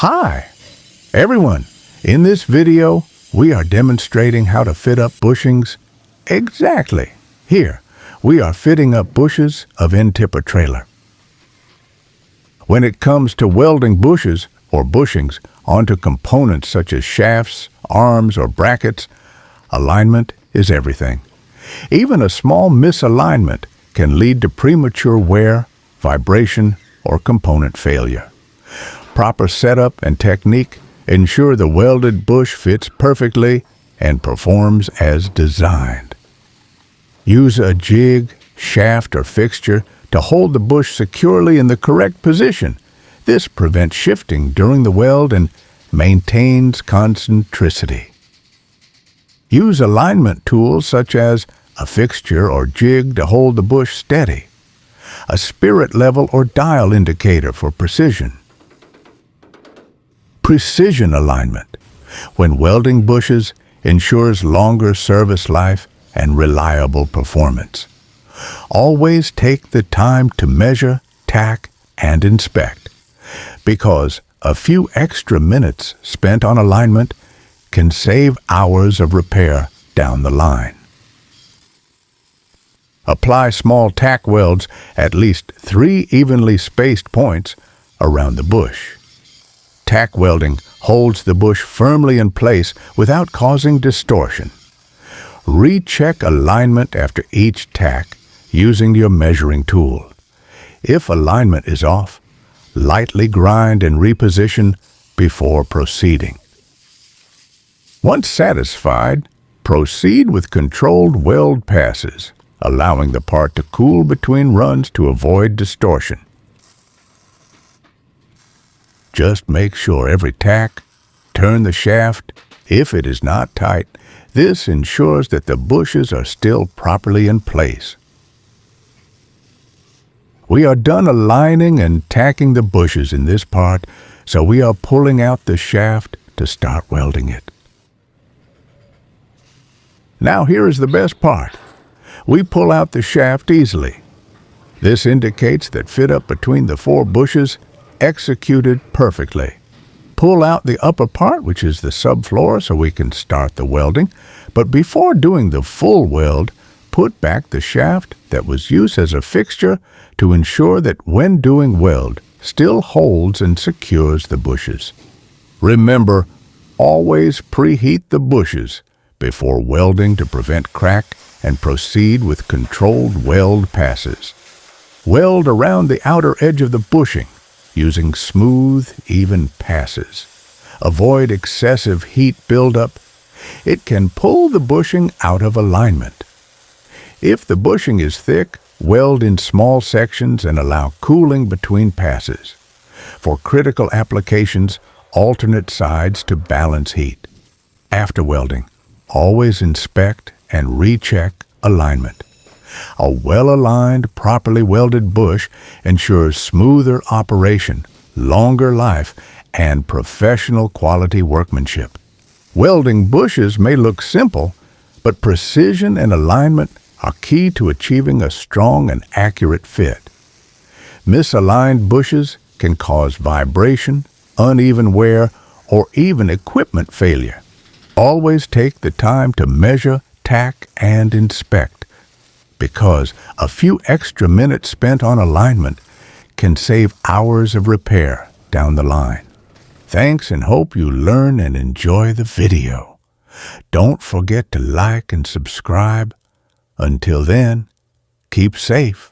Hi, everyone. In this video, we are demonstrating how to fit up bushings exactly. Here, we are fitting up bushes of end-tipper trailer. When it comes to welding bushes or bushings onto components such as shafts, arms, or brackets, alignment is everything. Even a small misalignment can lead to premature wear, vibration, or component failure. Proper setup and technique ensure the welded bush fits perfectly and performs as designed. Use a jig, shaft, or fixture to hold the bush securely in the correct position. This prevents shifting during the weld and maintains concentricity. Use alignment tools such as a fixture or jig to hold the bush steady. A spirit level or dial indicator for precision. Precision alignment, when welding bushes, ensures longer service life and reliable performance. Always take the time to measure, tack, and inspect, because a few extra minutes spent on alignment can save hours of repair down the line. Apply small tack welds at least 3 evenly spaced points around the bush. Tack welding holds the bush firmly in place without causing distortion. Recheck alignment after each tack using your measuring tool. If alignment is off, lightly grind and reposition before proceeding. Once satisfied, proceed with controlled weld passes, allowing the part to cool between runs to avoid distortion. Just make sure every tack, turn the shaft if it is not tight. This ensures that the bushes are still properly in place. We are done aligning and tacking the bushes in this part, so we are pulling out the shaft to start welding it. Now here is the best part. We pull out the shaft easily. This indicates that fit up between the 4 bushes executed perfectly. Pull out the upper part, which is the subfloor, so we can start the welding. But before doing the full weld, put back the shaft that was used as a fixture to ensure that when doing weld, still holds and secures the bushes. Remember, always preheat the bushes before welding to prevent crack and proceed with controlled weld passes. Weld around the outer edge of the bushing using smooth, even passes. Avoid excessive heat buildup. It can pull the bushing out of alignment. If the bushing is thick, weld in small sections and allow cooling between passes. For critical applications, alternate sides to balance heat. After welding, always inspect and recheck alignment. A well-aligned, properly welded bush ensures smoother operation, longer life, and professional quality workmanship. Welding bushes may look simple, but precision and alignment are key to achieving a strong and accurate fit. Misaligned bushes can cause vibration, uneven wear, or even equipment failure. Always take the time to measure, tack, and inspect, because a few extra minutes spent on alignment can save hours of repair down the line. Thanks, and hope you learn and enjoy the video. Don't forget to like and subscribe. Until then, keep safe.